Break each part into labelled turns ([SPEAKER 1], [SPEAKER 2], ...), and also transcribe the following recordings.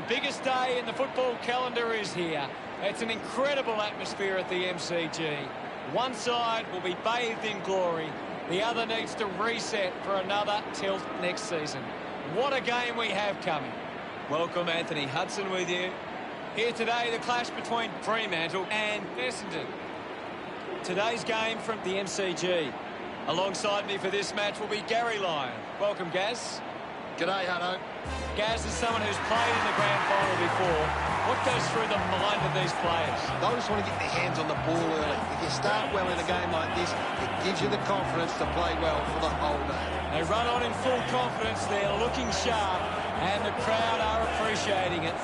[SPEAKER 1] biggest day in the football calendar is here. It's an incredible atmosphere at the MCG. One side will be bathed in glory. The other needs to reset for another tilt next season. What a game we have coming. Welcome, Anthony Hudson with you. Here today, the clash between Fremantle and Essendon. Today's game from the MCG. Alongside me for this match will be Gary Lyon. Welcome, Gaz.
[SPEAKER 2] G'day, Hutto.
[SPEAKER 1] Gaz is someone who's played in the grand final before. What goes through the mind of these players?
[SPEAKER 2] They just want to get their hands on the ball early. If you start well in a game like this, it gives you the confidence to play well for the whole day.
[SPEAKER 1] They run on in full confidence. They're looking sharp, and the crowd are appreciating it.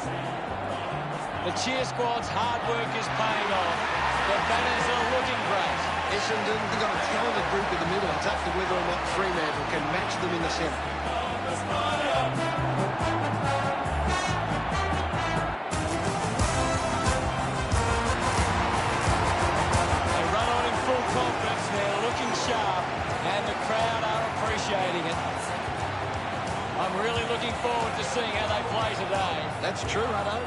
[SPEAKER 1] The cheer squad's hard work is paying off. Their banners are looking great.
[SPEAKER 2] Essendon, they've got a talented group in the middle. It's up to whether or not Fremantle can match them in the centre.
[SPEAKER 1] They run on in full confidence. They're looking sharp, and the crowd are appreciating it. I'm really looking forward to seeing how they play today.
[SPEAKER 2] That's true, Hutto.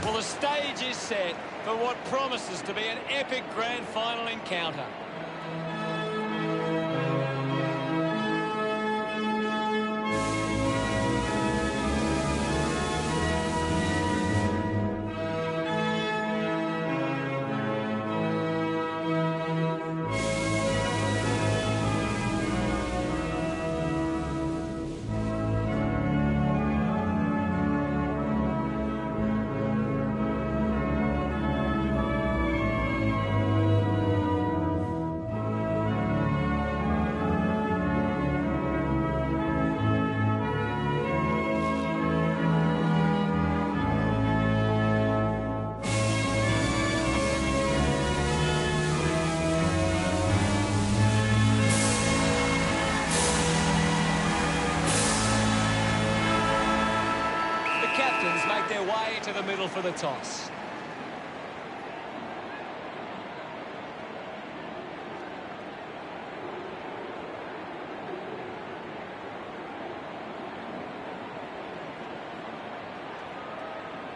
[SPEAKER 1] Well, the stage is set for what promises to be an epic grand final encounter. Make their way to the middle for the toss.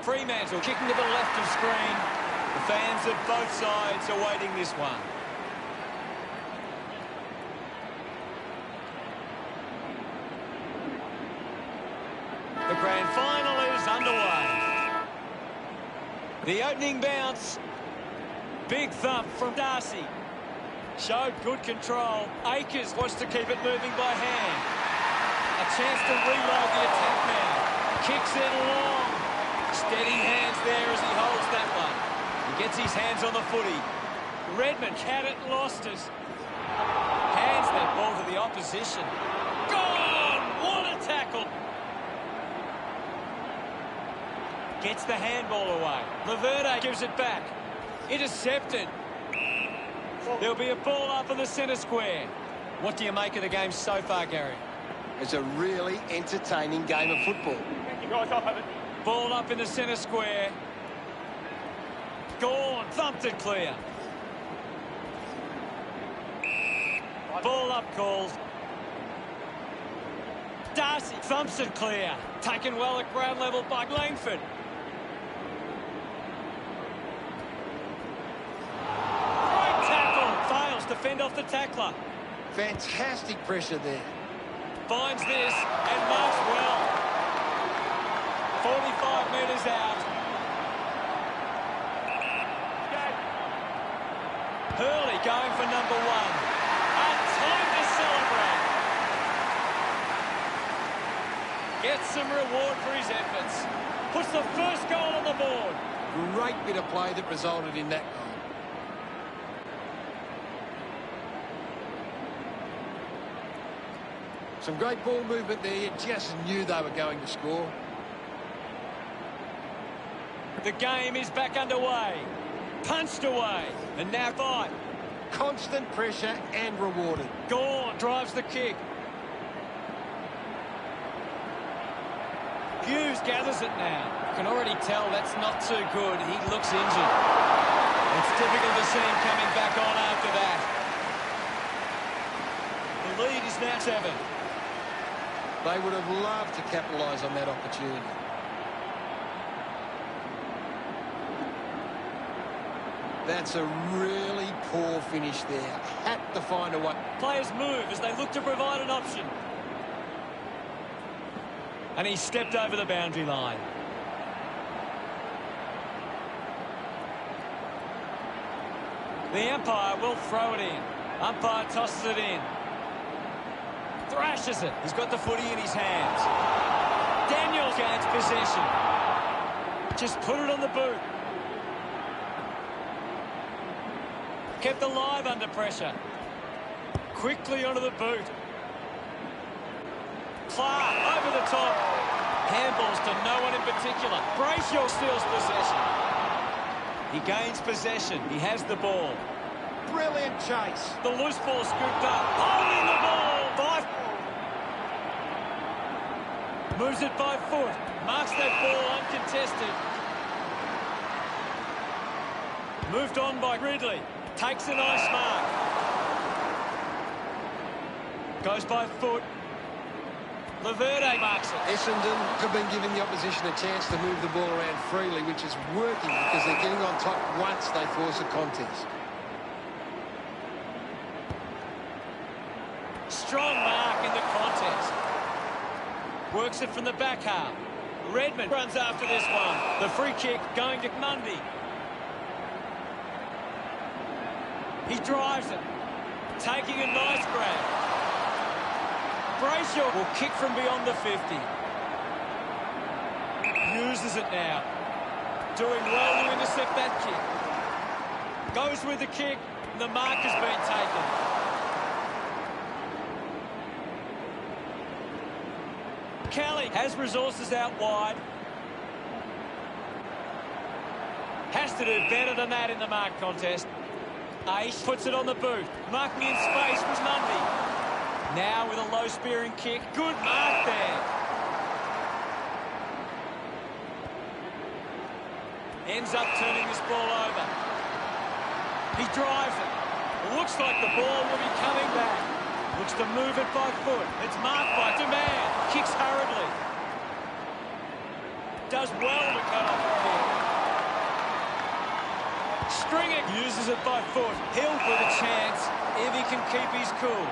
[SPEAKER 1] Fremantle kicking to the left of screen. The fans of both sides awaiting this one. The grand final is underway. The opening bounce. Big thump from Darcy. Showed good control. Akers wants to keep it moving by hand. A chance to reload the attack now. Kicks it long. Steady hands there as he holds that one. He gets his hands on the footy. Redmond had it, lost it. Hands that ball to the opposition. Gone! What a tackle! Gets the handball away. Laverde gives it back. Intercepted. There'll be a ball up in the centre square. What do you make of the game so far, Gary?
[SPEAKER 2] It's a really entertaining game of football.
[SPEAKER 1] Ball up in the centre square. Gone. Thumped it clear. Ball up calls. Darcy thumps it clear. Taken well at ground level by Langford. To fend off the tackler.
[SPEAKER 2] Fantastic pressure there.
[SPEAKER 1] Finds this and marks well. 45 metres out. Hurley going for number one. And time to celebrate. Gets some reward for his efforts. Puts the first goal on the board.
[SPEAKER 2] Great bit of play that resulted in that goal. Some great ball movement there. You just knew they were going to score.
[SPEAKER 1] The game is back underway. Punched away. And now fight.
[SPEAKER 2] Constant pressure and rewarded.
[SPEAKER 1] Gone drives the kick. Hughes gathers it now. You can already tell that's not too good. He looks injured. It's difficult to see him coming back on after that. The lead is now 7.
[SPEAKER 2] They would have loved to capitalise on that opportunity. That's a really poor finish there. Had to find a way.
[SPEAKER 1] Players move as they look to provide an option. And he stepped over the boundary line. The umpire will throw it in. Umpire tosses it in. Thrashes it. He's got the footy in his hands. Daniels gains possession. Just put it on the boot. Kept alive under pressure. Quickly onto the boot. Clark over the top. Handballs to no one in particular. Brayshaw steals possession. He gains possession. He has the ball.
[SPEAKER 2] Brilliant chase.
[SPEAKER 1] The loose ball scooped up. Holding the ball. Moves it by foot. Marks that ball uncontested. Moved on by Ridley. Takes a nice mark. Goes by foot. Laverde marks it.
[SPEAKER 2] Essendon have been giving the opposition a chance to move the ball around freely, which is working because they're getting on top once they force a contest.
[SPEAKER 1] Strong mark in the contest. Works it from the back half. Redmond runs after this one. The free kick going to Mundy. He drives it. Taking a nice grab. Brayshaw will kick from beyond the 50. Uses it now. Doing well to intercept that kick. Goes with the kick. And the mark has been taken. Kelly has resources out wide. Has to do better than that in the mark contest. Ace puts it on the boot. Marking in space was Mundy. Now with a low spearing kick. Good mark there. Ends up turning this ball over. He drives it. Looks like the ball will be coming back. Looks to move it by foot. It's marked by Demand. Kicks hurriedly. Does well to cut off the kick. Stringer uses it by foot. He'll with a chance if he can keep his cool.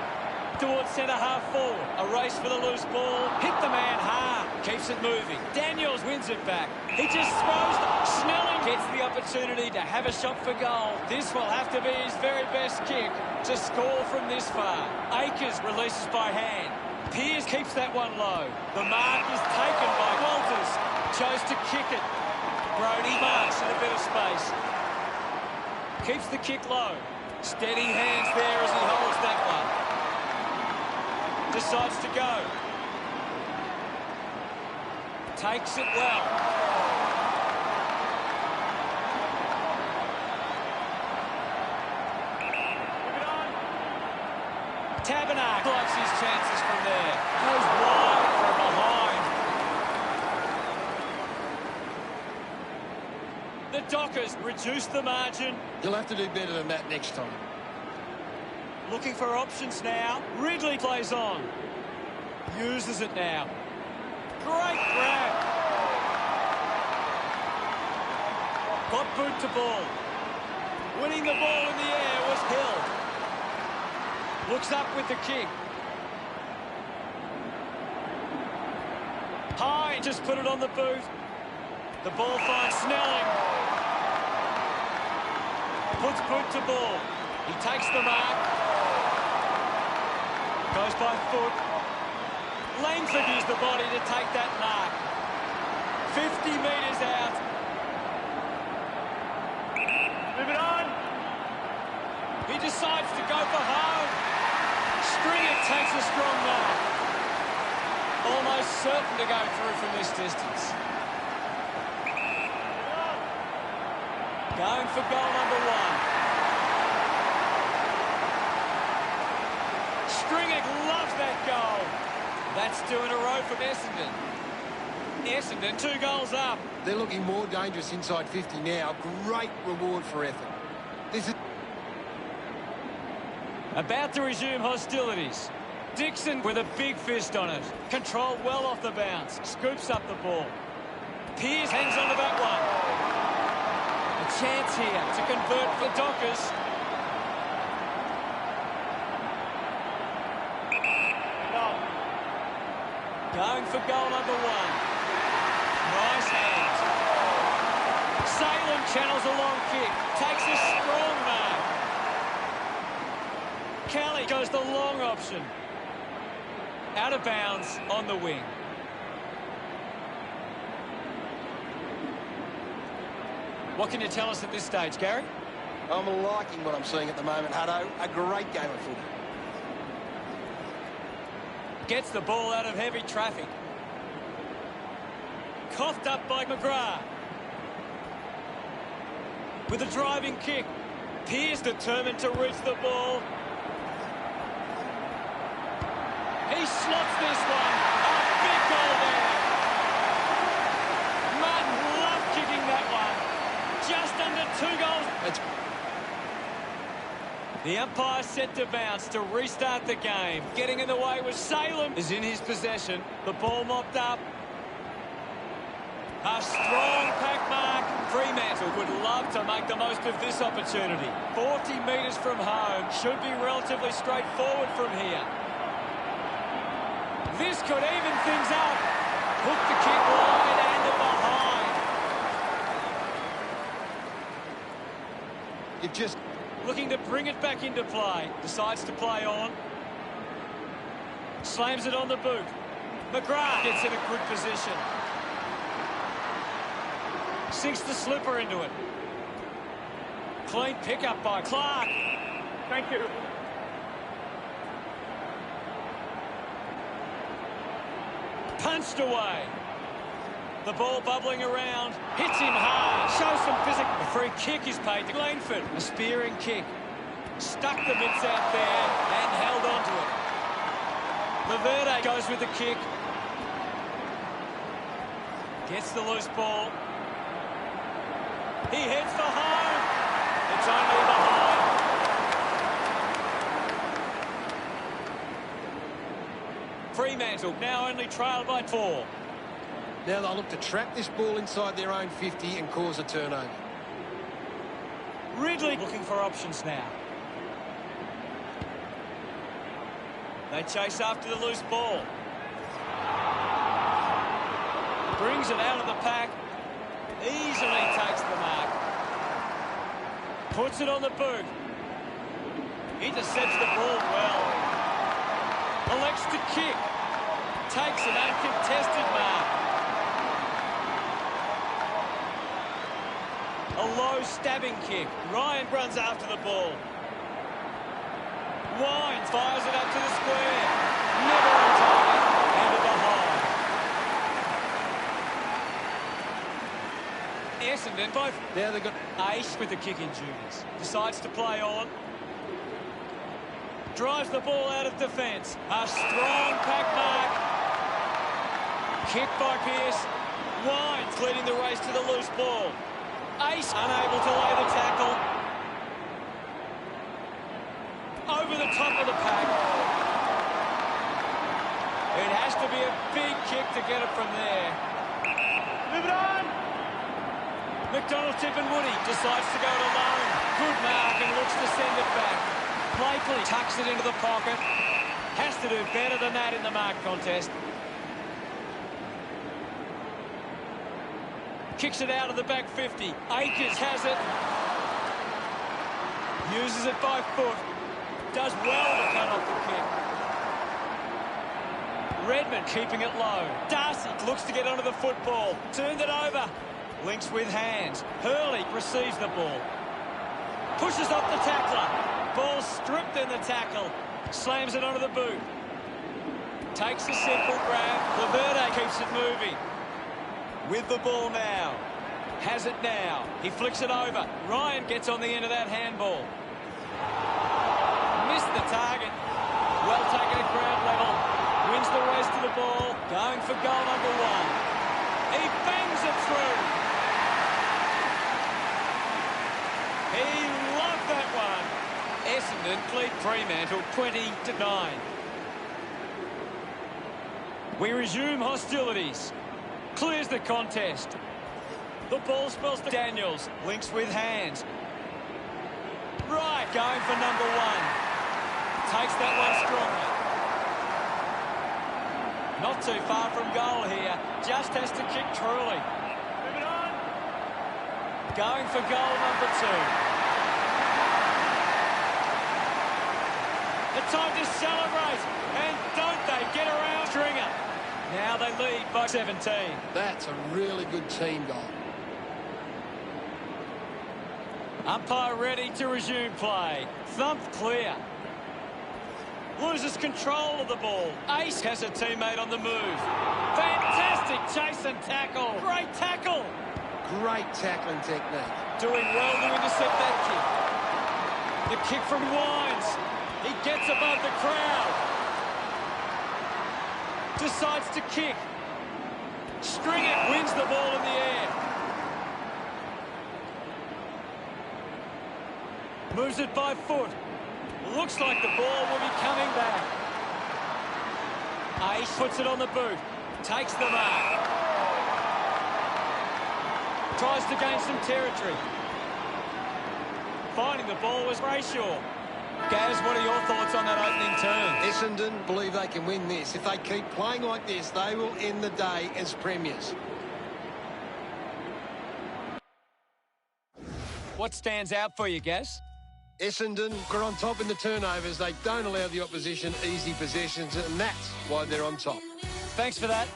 [SPEAKER 1] Towards centre-half forward. A race for the loose ball. Hit the man hard. Keeps it moving. Daniels wins it back. He just throws it. Snelling gets the opportunity to have a shot for goal. This will have to be his very best kick to score from this far. Akers releases by hand. Pearce keeps that one low. The mark is taken by Walters. Chose to kick it. Brodie marks in a bit of space. Keeps the kick low. Steady hands there as he holds that one. Decides to go. Takes it well. Tabernacle blocks his chances from there. Goes wide from behind. The Dockers reduce the margin.
[SPEAKER 2] You'll have to do better than that next time.
[SPEAKER 1] Looking for options now. Ridley plays on. Uses it now. Great grab. Got boot to ball. Winning the ball in the air was Hill. Looks up with the kick. High, just put it on the boot. The ball finds Snelling. Puts boot to ball. He takes the mark. Goes by foot. Langford used the body to take that mark. 50 metres out. Move it on. He decides to go for home. Stringer takes a strong mark. Almost certain to go through from this distance. Going for goal number 1. Stringer loves that goal. That's 2 in a row from Essendon. Essendon 2 goals up.
[SPEAKER 2] They're looking more dangerous inside 50 now. Great reward for effort. This is
[SPEAKER 1] About to resume hostilities. Dixon with a big fist on it. Controlled well off the bounce. Scoops up the ball. Pearce hangs on to that one. A chance here to convert for Dockers. Going for goal number 1. Nice hands. Salem channels a long kick. Takes a strong mark. Kelly goes the long option. Out of bounds on the wing. What can you tell us at this stage, Gary?
[SPEAKER 2] I'm liking what I'm seeing at the moment, Hutto. A great game of footy.
[SPEAKER 1] Gets the ball out of heavy traffic. Coughed up by McGrath. With a driving kick. Pearce determined to reach the ball. He slots this one. A big goal there. Martin loved kicking that one. Just under 2 goals. The umpire set to bounce to restart the game. Getting in the way was Salem. Is in his possession. The ball mopped up. A strong pack mark. Fremantle would love to make the most of this opportunity. 40 metres from home. Should be relatively straightforward from here. This could even things up. Hook the kick wide and behind.
[SPEAKER 2] You've just...
[SPEAKER 1] Looking to bring it back into play. Decides to play on. Slams it on the boot. McGrath gets in a good position. Sinks the slipper into it. Clean pickup by Clark. Thank you. Punched away. The ball bubbling around. Hits him hard. Shows some physical. A free kick is paid to Langford. A spearing kick. Stuck the mitts out there and held on to it. Laverde goes with the kick. Gets the loose ball. He heads for home. It's only behind. Fremantle now only trailed by 4.
[SPEAKER 2] Now they'll look to trap this ball inside their own 50 and cause a turnover.
[SPEAKER 1] Ridley looking for options now. They chase after the loose ball. Brings it out of the pack. Easily takes the mark. Puts it on the boot. Intercepts the ball well. Elects to kick. Takes an uncontested mark. A low stabbing kick. Ryan runs after the ball. Wines fires it up to the square. Never on target. Into the hole. Essendon both.
[SPEAKER 2] Now they've got
[SPEAKER 1] Ace with the kicking duties. Decides to play on. Drives the ball out of defence. A strong pack mark. Kick by Pearce. Wines leading the race to the loose ball. Ace unable to lay the tackle. Over the top of the pack. It has to be a big kick to get it from there. Move it on. McDonald tip and Woody decides to go it alone. Good mark and looks to send it back. Blakely tucks it into the pocket. Has to do better than that in the mark contest. Kicks it out of the back 50. Akers has it. Uses it by foot. Does well to cut off the kick. Redmond keeping it low. Darcy looks to get onto the football. Turned it over. Links with hands. Hurley receives the ball. Pushes off the tackler. Ball stripped in the tackle. Slams it onto the boot. Takes a simple grab. Laverde keeps it moving. With the ball now. Has it now. He flicks it over. Ryan gets on the end of that handball. Missed the target. Well taken at ground level. Wins the race to the ball. Going for goal number 1. He bangs it through. He loved that one. Essendon lead Fremantle 20-9. We resume hostilities. Clears the contest. The ball spills to Daniels. Links with hands. Right, going for number one. Takes that one strongly. Not too far from goal here. Just has to kick truly. Moving on. Going for goal number two. The time to celebrate. And don't they get around Stringer. Now they lead by 17.
[SPEAKER 2] That's a really good team goal.
[SPEAKER 1] Umpire ready to resume play. Thumped clear. Loses control of the ball. Ace has a teammate on the move. Fantastic chase and tackle. Great tackle.
[SPEAKER 2] Great tackling technique.
[SPEAKER 1] Doing well to intercept that kick. The kick from Wines. He gets above the crowd. Decides to kick. Stringer wins the ball in the air. Moves it by foot. Looks like the ball will be coming back. Ace puts it on the boot. Takes the mark. Tries to gain some territory. Finding the ball was Brayshaw. Gaz, what are your thoughts on that opening turn?
[SPEAKER 2] Essendon believe they can win this. If they keep playing like this, they will end the day as premiers.
[SPEAKER 1] What stands out for you, Gaz?
[SPEAKER 2] Essendon are on top in the turnovers. They don't allow the opposition easy possessions, and that's why they're on top.
[SPEAKER 1] Thanks for that.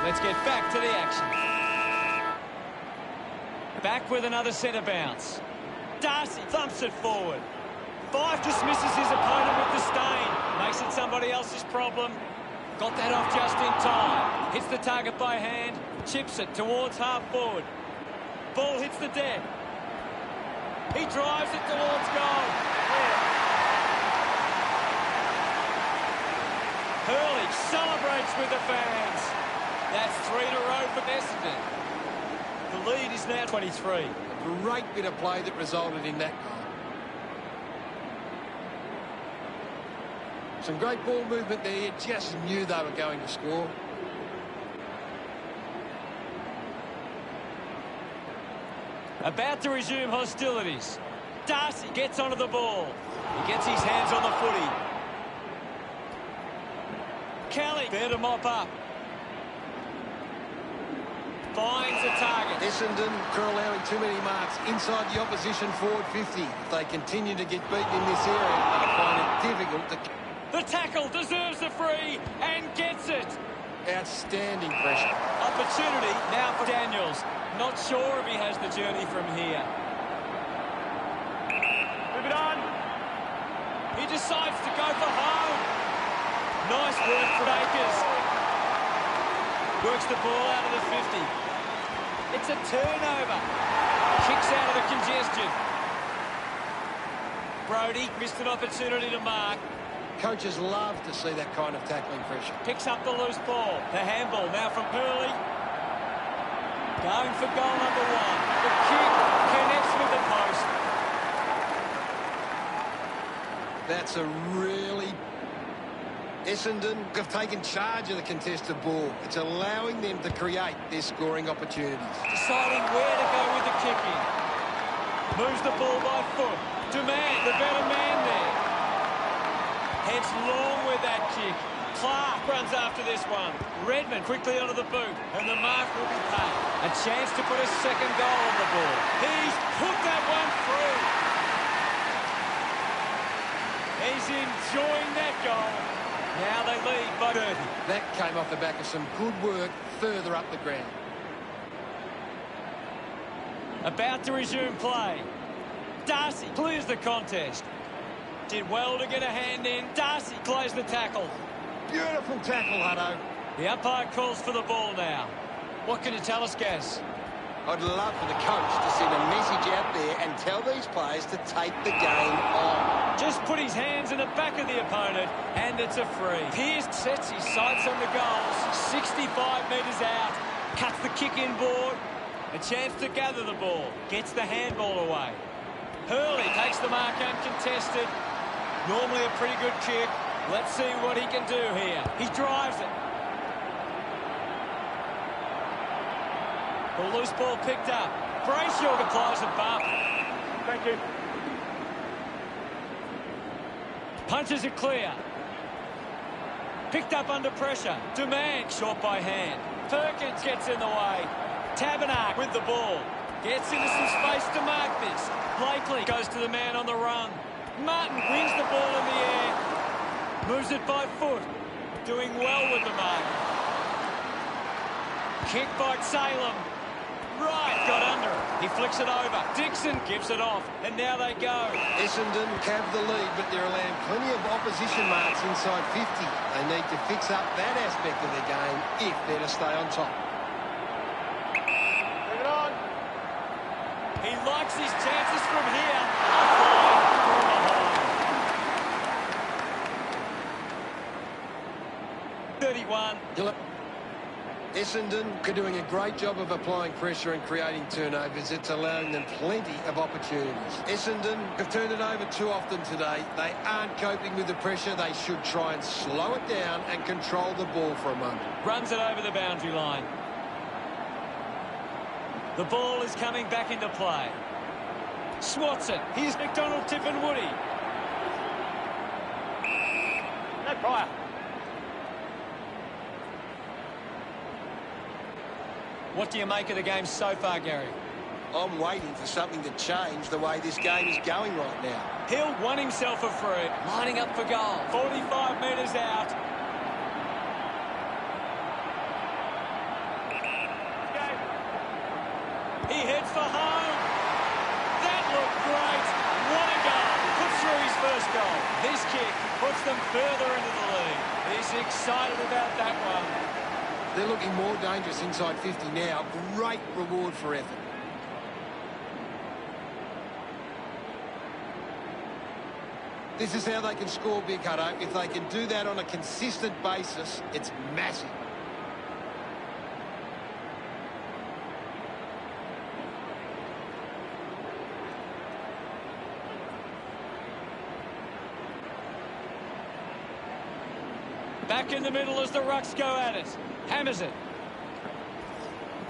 [SPEAKER 1] Let's get back to the action. Back with another centre bounce. Darcy thumps it forward. Fife dismisses his opponent with disdain. Makes it somebody else's problem. Got that off just in time. Hits the target by hand. Chips it towards half forward. Ball hits the deck. He drives it towards goal. Hurley celebrates with the fans. That's 3 in a row for Essendon. The lead is now 23.
[SPEAKER 2] A great bit of play that resulted in that goal. Some great ball movement there. You just knew they were going to score.
[SPEAKER 1] About to resume hostilities. Darcy gets onto the ball. He gets his hands on the footy. Kelly there to mop up. Finds a target.
[SPEAKER 2] Essendon are allowing too many marks inside the opposition forward 50. If they continue to get beaten in this area, they'll find it difficult to...
[SPEAKER 1] The tackle deserves the free and gets it.
[SPEAKER 2] Outstanding pressure.
[SPEAKER 1] Opportunity now for Daniels. Not sure if he has the journey from here. Move it on. He decides to go for home. Nice work for Akers. Works the ball out of the 50. It's a turnover. Kicks out of the congestion. Brodie missed an opportunity to mark.
[SPEAKER 2] Coaches love to see that kind of tackling pressure.
[SPEAKER 1] Picks up the loose ball. The handball now from Hurley. Going for goal number one. The kick connects with the post.
[SPEAKER 2] That's a really... Essendon have taken charge of the contested ball. It's allowing them to create their scoring opportunities.
[SPEAKER 1] Deciding where to go with the kicking. Moves the ball by foot. Demand, the better man there. Heads long with that kick. Clark runs after this one. Redmond quickly onto the boot, and the mark will be paid. A chance to put a second goal on the board. He's put that one through. He's enjoying that goal. Now they lead by 30.
[SPEAKER 2] That came off the back of some good work further up the ground.
[SPEAKER 1] About to resume play. Darcy clears the contest. Did well to get a hand in. Darcy plays the tackle.
[SPEAKER 2] Beautiful tackle, Hutto.
[SPEAKER 1] The umpire calls for the ball now. What can you tell us, Gaz?
[SPEAKER 3] I'd love for the coach to send a message out there and tell these players to take the game on.
[SPEAKER 1] Just put his hands in the back of the opponent, and it's a free. Pearce sets his sights on the goals. 65 metres out. Cuts the kick inboard. A chance to gather the ball. Gets the handball away. Hurley takes the mark uncontested. Normally a pretty good kick. Let's see what he can do here. He drives it. The loose ball picked up. Brayshaw applies a bump.
[SPEAKER 3] Thank you.
[SPEAKER 1] Punches it clear. Picked up under pressure. Demand short by hand. Perkins gets in the way. Tabernac with the ball. Gets into some space to mark this. Blakely goes to the man on the run. Martin wins the ball in the air. Moves it by foot. Doing well with the mark. Kick by Salem. Right, got under it. He flicks it over. Dixon gives it off, and now they go.
[SPEAKER 2] Essendon have the lead, but they're allowing plenty of opposition marks inside 50. They need to fix up that aspect of their game if they're to stay on top.
[SPEAKER 3] Bring it on.
[SPEAKER 1] He likes his chances from here. Offline from behind. 31.
[SPEAKER 2] Essendon are doing a great job of applying pressure and creating turnovers. It's allowing them plenty of opportunities. Essendon have turned it over too often today. They aren't coping with the pressure. They should try and slow it down and control the ball for a moment.
[SPEAKER 1] Runs it over the boundary line. The ball is coming back into play. Swats it. Here's McDonald, Tip and Woody.
[SPEAKER 3] No prior.
[SPEAKER 1] What do you make of the game so far, Gary?
[SPEAKER 2] I'm waiting for something to change the way this game is going right now.
[SPEAKER 1] He'll won himself a free. Lining up for goal. 45 metres out. He heads for home. That looked great. What a goal. Puts through his first goal. This kick puts them further into the lead. He's excited about that one.
[SPEAKER 2] They're looking more dangerous inside 50 now. Great reward for effort. This is how they can score, Big Hutto. If they can do that on a consistent basis, it's massive.
[SPEAKER 1] Back in the middle as the Rucks go at it. Hammers it.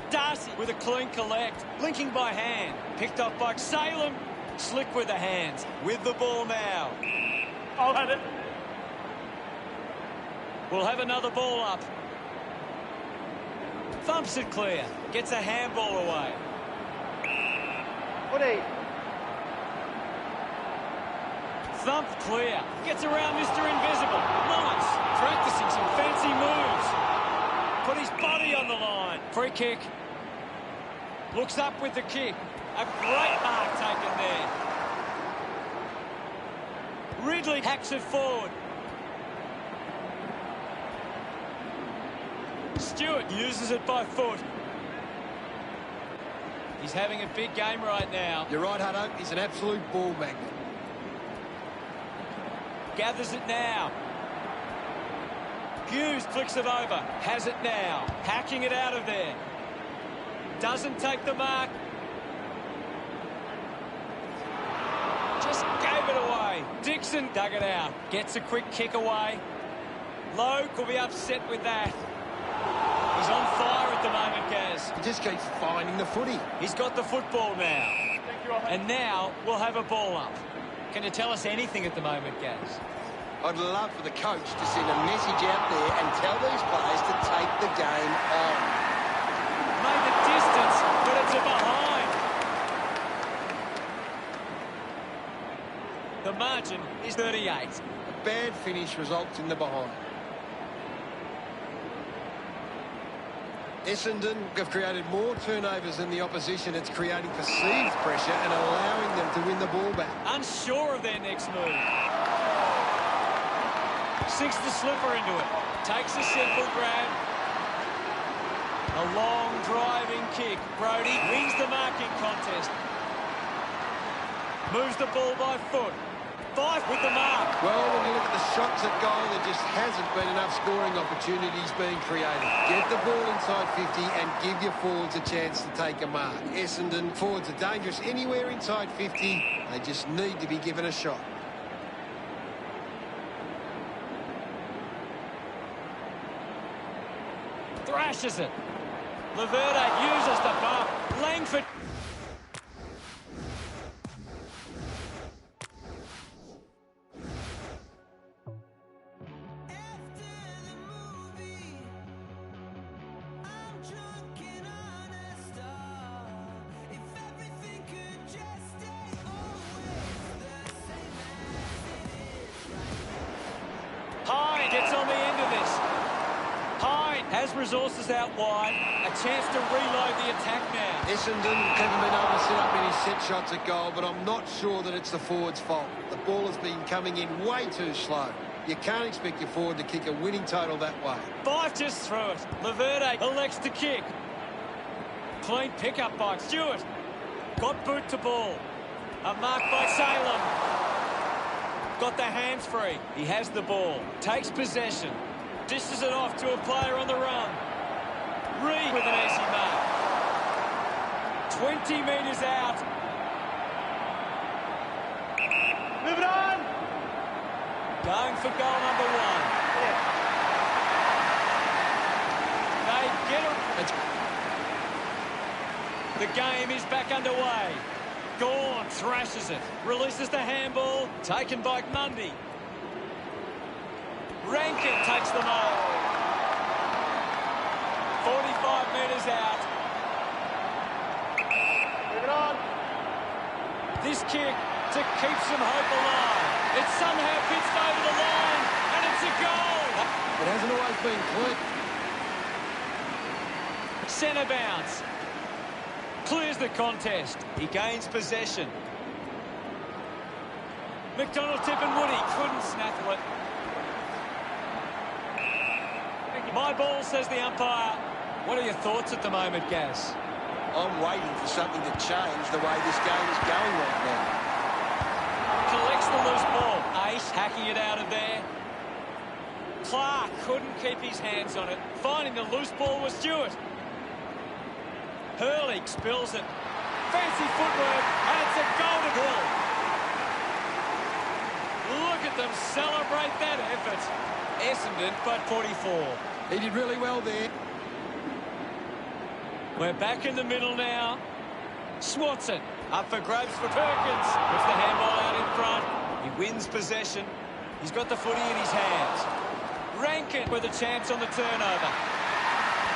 [SPEAKER 1] Darcy with a clean collect. Linking by hand. Picked up by Salem. Slick with the hands. With the ball now.
[SPEAKER 3] I'll have it.
[SPEAKER 1] We'll have another ball up. Thumps it clear. Gets a handball away.
[SPEAKER 3] Woody.
[SPEAKER 1] Thump clear. Gets around Mr. Invisible. Nice. Practicing some fancy moves. Put his body on the line. Free kick. Looks up with the kick. A great mark taken there. Ridley hacks it forward. Stewart uses it by foot. He's having a big game right now.
[SPEAKER 2] You're right, Hutto. He's an absolute ball magnet.
[SPEAKER 1] Gathers it now. Hughes flicks it over. Has it now. Hacking it out of there. Doesn't take the mark. Just gave it away. Dixon dug it out. Gets a quick kick away. Lowe will be upset with that. He's on fire at the moment, Gaz.
[SPEAKER 2] He just keeps finding the footy.
[SPEAKER 1] He's got the football now.
[SPEAKER 3] Thank you, Ahmed.
[SPEAKER 1] And now we'll have a ball up. Can you tell us anything at the moment, Gaz?
[SPEAKER 2] I'd love for the coach to send a message out there and tell these players to take the game on.
[SPEAKER 1] Made the distance, but it's a behind. The margin is 38.
[SPEAKER 2] A bad finish results in the behind. Essendon have created more turnovers than the opposition. It's creating perceived pressure and allowing them to win the ball back.
[SPEAKER 1] Unsure of their next move. Sinks the slipper into it. Takes a simple grab. A long driving kick. Brodie wins the marking contest. Moves the ball by foot. 5 with the mark.
[SPEAKER 2] Well, when you look at the shots at goal, there just hasn't been enough scoring opportunities being created. Get the ball inside 50 and give your forwards a chance to take a mark. Essendon forwards are dangerous anywhere inside 50. They just need to be given a shot.
[SPEAKER 1] Thrashes it. Laverde uses the bump. Langford. Hyde gets on the end of this. Hyde has resources out wide. A chance to reload the attack now.
[SPEAKER 2] Essendon haven't been able to set up many set shots at goal, but I'm not sure that it's the forward's fault. The ball has been coming in way too slow. You can't expect your forward to kick a winning total that way. 5
[SPEAKER 1] just through it. Laverde elects to kick. Clean pickup by Stewart. Got boot to ball. A mark by Salem. Got the hands free. He has the ball. Takes possession. Dishes it off to a player on the run. Reed with an easy mark. 20 metres out.
[SPEAKER 3] Move it on!
[SPEAKER 1] Going for goal number 1. They get it. The game is back underway. Gawn thrashes it. Releases the handball. Taken by Mundy. Rankin takes the mark. 45 metres out.
[SPEAKER 3] Move it on!
[SPEAKER 1] This kick to keep some hope alive. It somehow fits over the line, and it's a goal.
[SPEAKER 2] It hasn't always been clean.
[SPEAKER 1] Centre bounce. Clears the contest. He gains possession. McDonald, Tip and Woody couldn't snaffle it. My ball, says the umpire. What are your thoughts at the moment, Gaz?
[SPEAKER 2] I'm waiting for something to change the way this game is going right now.
[SPEAKER 1] Collects the loose ball. Ace hacking it out of there. Clark couldn't keep his hands on it. Finding the loose ball was Stewart. Hurley spills it. Fancy footwork, and it's a goal to Hill. Look at them celebrate that effort. Essendon, but 44.
[SPEAKER 2] He did really well there.
[SPEAKER 1] We're back in the middle now. Swats it. Up for grabs for Perkins. Puts the handball out in front. He wins possession. He's got the footy in his hands. Rankin with a chance on the turnover.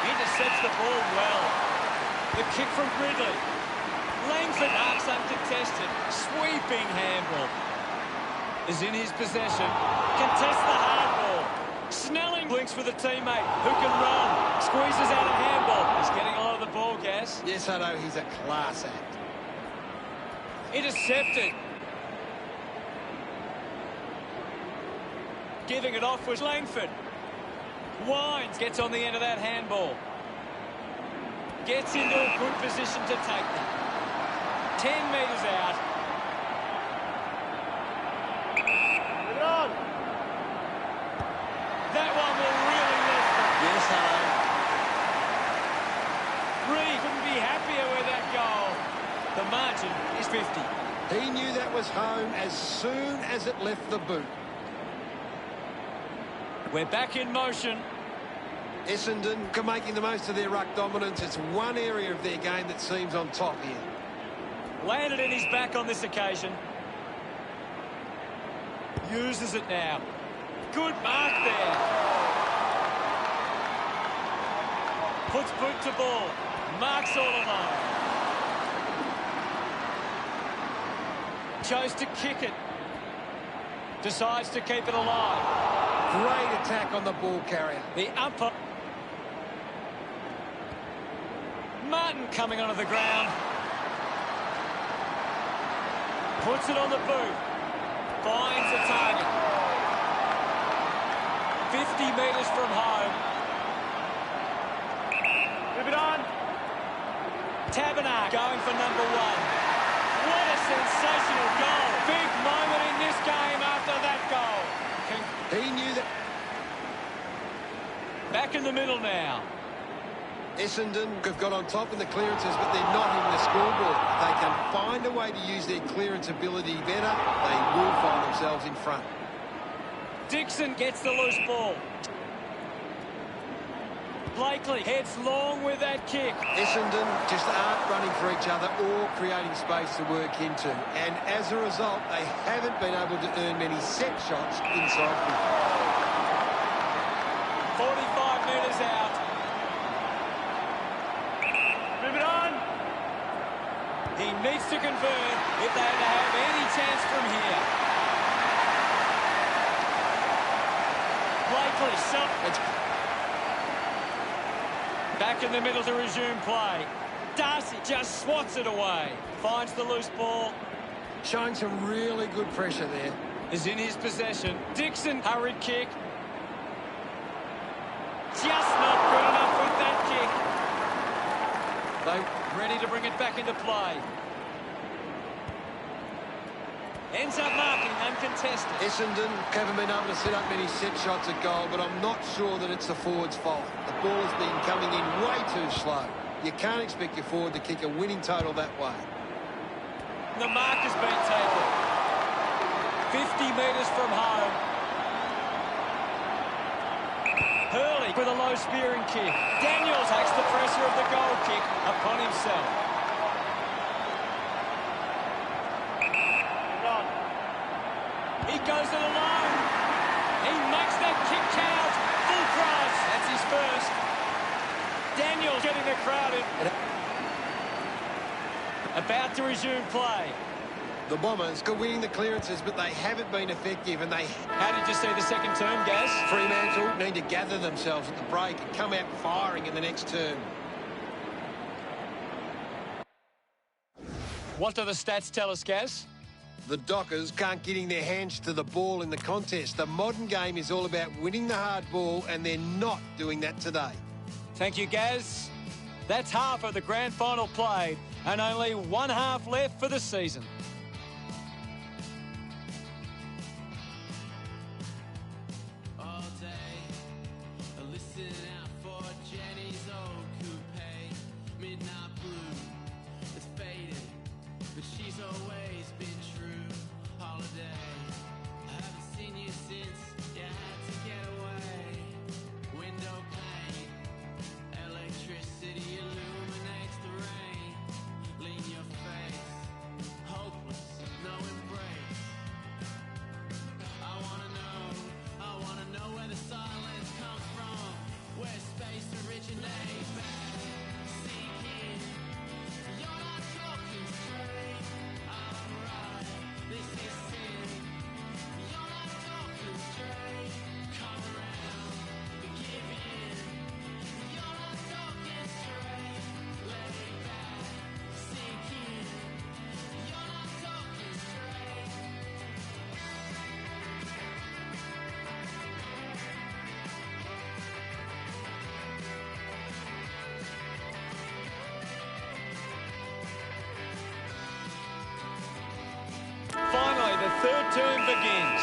[SPEAKER 1] Intercepts the ball well. The kick from Ridley. Langford arcs uncontested. Sweeping handball. Is in his possession. Contests the hard ball. Snelling links with a teammate who can run. Squeezes out a handball. He's getting a lot of the ball, Gas.
[SPEAKER 2] Yes, I know. He's a class act.
[SPEAKER 1] Intercepted. Giving it off was Langford. Wines gets on the end of that handball. Gets into a good position to take them. 10 metres out.
[SPEAKER 3] Move it on!
[SPEAKER 1] That one will really lift them.
[SPEAKER 2] Yes, I know.
[SPEAKER 1] Reed couldn't be happier with that goal. The margin is 50.
[SPEAKER 2] He knew that was home as soon as it left the boot.
[SPEAKER 1] We're back in motion.
[SPEAKER 2] Essendon are making the most of their ruck dominance. It's one area of their game that seems on top here.
[SPEAKER 1] Landed in his back on this occasion. Uses it now. Good mark there. Puts boot to ball. Marks all alone. Chose to kick it. Decides to keep it alive.
[SPEAKER 2] Great attack on the ball carrier.
[SPEAKER 1] The umpire. Martin coming onto the ground. Puts it on the boot. Finds the target. 50 metres from home.
[SPEAKER 3] Move it on!
[SPEAKER 1] Tabernacle going for number 1. What a sensational goal. Big moment in this game after that goal.
[SPEAKER 2] He knew that.
[SPEAKER 1] Back in the middle now.
[SPEAKER 2] Essendon have got on top in the clearances, but they're not in the scoreboard. They can find a way to use their clearance ability better. They will find themselves in front.
[SPEAKER 1] Dixon gets the loose ball. Blakely heads long with that kick.
[SPEAKER 2] Essendon just aren't running for each other or creating space to work into. And as a result, they haven't been able to earn many set shots inside
[SPEAKER 1] 45 metres out.
[SPEAKER 3] Move it on.
[SPEAKER 1] He needs to convert if they have any chance from here. Blakely, back in the middle to resume play. Darcy just swats it away. Finds the loose ball.
[SPEAKER 2] Showing some really good pressure there.
[SPEAKER 1] Is in his possession. Dixon, hurried kick. Just not good enough with that kick. They ready to bring it back into play. Ends up marking uncontested.
[SPEAKER 2] Essendon haven't been able to set up many set shots at goal, but I'm not sure that it's the forward's fault. The ball has been coming in way too slow. You can't expect your forward to kick a winning total that way.
[SPEAKER 1] The mark has been taken. 50 metres from home. Hurley with a low spearing kick. Daniels takes the pressure of the goal kick upon himself. He goes it alone. He makes that kick count. Full price. That's his first. Daniels getting the crowd in. About to resume play.
[SPEAKER 2] The Bombers are winning the clearances, but they haven't been effective, and they...
[SPEAKER 1] How did you see the second term, Gaz?
[SPEAKER 2] Fremantle need to gather themselves at the break and come out firing in the next term.
[SPEAKER 1] What do the stats tell us, Gaz?
[SPEAKER 2] The Dockers can't getting their hands to the ball in the contest. The modern game is all about winning the hard ball, and they're not doing that today.
[SPEAKER 1] Thank you, Gaz. That's half of the grand final played, and only one half left for the season. Finally, the third term begins.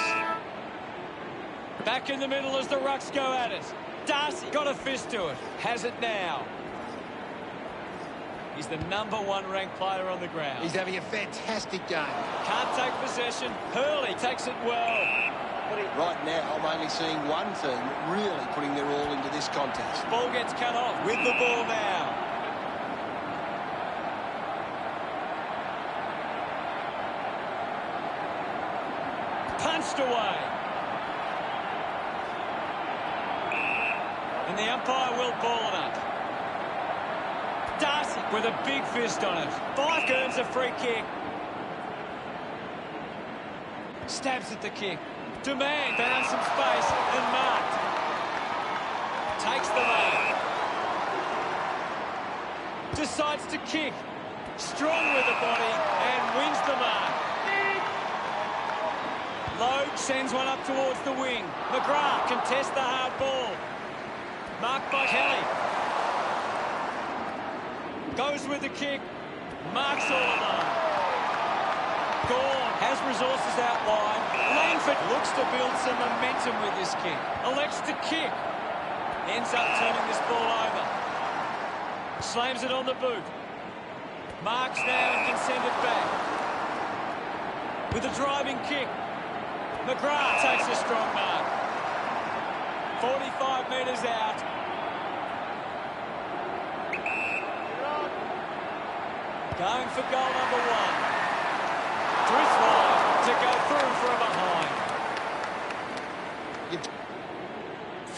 [SPEAKER 1] Back in the middle as the Rucks go at it. Darcy got a fist to it. Has it now. He's the #1 ranked player on the ground.
[SPEAKER 2] He's having a fantastic game.
[SPEAKER 1] Can't take possession. Hurley takes it well.
[SPEAKER 2] Right now, I'm only seeing one team really putting their all into this contest.
[SPEAKER 1] Ball gets cut off with the ball now. Punched away. And the umpire will ball it up. Darcy with a big fist on it. Fife earns a free kick. Stabs at the kick. Demand found some space and marked. Takes the mark. Decides to kick. Strong with the body and wins the mark. Lowe sends one up towards the wing. McGrath contests the hard ball. Marked by Kelly. Goes with the kick. Marks all alone. gone. Has resources out wide. Langford looks to build some momentum with this kick. Elects to kick. Ends up turning this ball over. Slams it on the boot. Marks now and can send it back. With a driving kick. McGrath takes a strong mark. 45 metres out. Going for goal number one. Drift line to go through for a behind.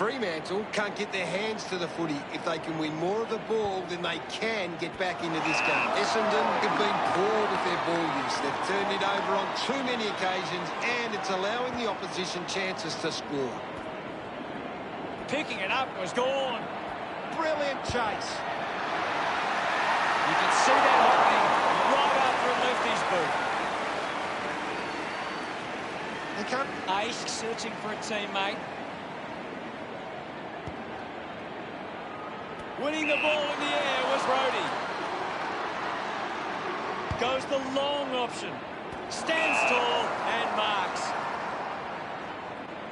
[SPEAKER 2] Fremantle can't get their hands to the footy. If they can win more of the ball, then they can get back into this game. Essendon have been poor with their ball use. They've turned it over on too many occasions, and it's allowing the opposition chances to score.
[SPEAKER 1] Picking it up was gone.
[SPEAKER 2] Brilliant chase.
[SPEAKER 1] You can see that happening right after it left his boot.
[SPEAKER 2] They can't.
[SPEAKER 1] Ace searching for a teammate. Winning the ball in the air was Brody. Goes the long option. Stands tall and marks.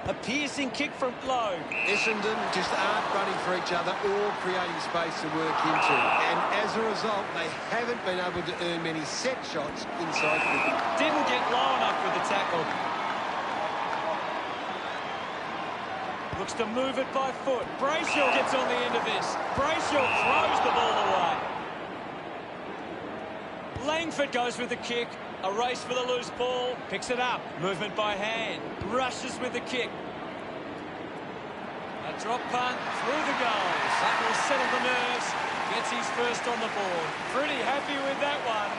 [SPEAKER 1] A piercing kick from low.
[SPEAKER 2] Essendon just aren't running for each other or creating space to work into. And as a result, they haven't been able to earn many set shots inside 50.
[SPEAKER 1] Didn't get low enough with the tackle. Looks to move it by foot. Brayshaw gets on the end of this. Brayshaw throws the ball away. Langford goes with the kick. A race for the loose ball. Picks it up. Movement by hand. Rushes with the kick. A drop punt through the goals. That will settle the nerves. Gets his first on the board. Pretty happy with that one.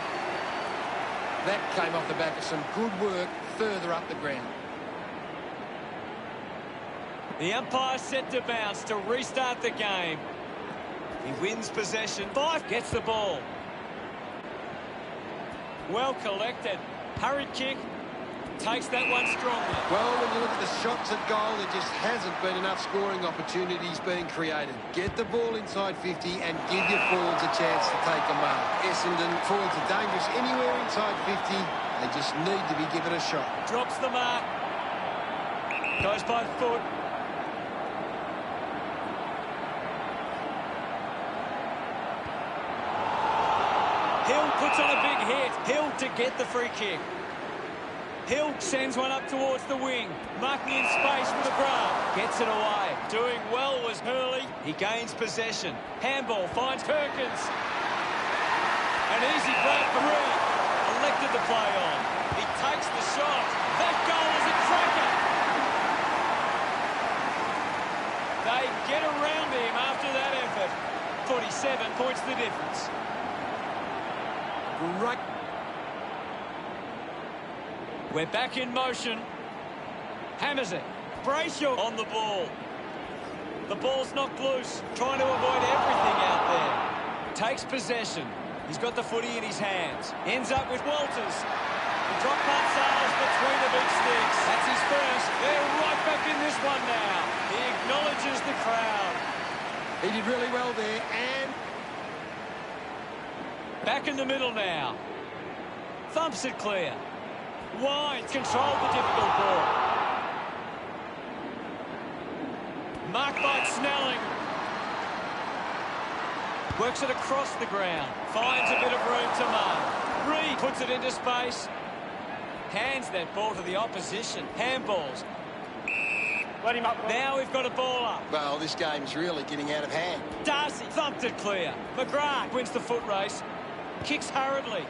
[SPEAKER 2] That came off the back of some good work further up the ground.
[SPEAKER 1] The umpire set to bounce to restart the game. He wins possession. Fife gets the ball. Well collected. Hurried kick. Takes that one strongly.
[SPEAKER 2] Well, when you look at the shots at goal, there just hasn't been enough scoring opportunities being created. Get the ball inside 50 and give your forwards a chance to take a mark. Essendon forwards are dangerous anywhere inside 50. They just need to be given a shot.
[SPEAKER 1] Drops the mark. Goes by foot. Hill puts on a big hit. Hill to get the free kick. Hill sends one up towards the wing. Marking in space with a grab. Gets it away. Doing well was Hurley. He gains possession. Handball finds Perkins. An easy grab for Reed. Elected to play on. He takes the shot. That goal is a cracker. They get around him after that effort. 47 points the difference.
[SPEAKER 2] Right.
[SPEAKER 1] We're back in motion. Hammers it. Brayshaw on the ball. The ball's knocked loose. Trying to avoid everything out there. Takes possession. He's got the footy in his hands. Ends up with Walters. The drop punt sails between the big sticks. That's his first. They're right back in this one now. He acknowledges the crowd.
[SPEAKER 2] He did really well there, and
[SPEAKER 1] back in the middle now. Thumps it clear. Wines controlled the difficult ball. Marked by Snelling. Works it across the ground. Finds a bit of room to mark. Reed puts it into space. Hands that ball to the opposition. Handballs.
[SPEAKER 3] Let him up.
[SPEAKER 1] Now we've got a ball up.
[SPEAKER 2] well, this game's really getting out of hand.
[SPEAKER 1] Darcy thumped it clear. McGrath wins the foot race. Kicks hurriedly.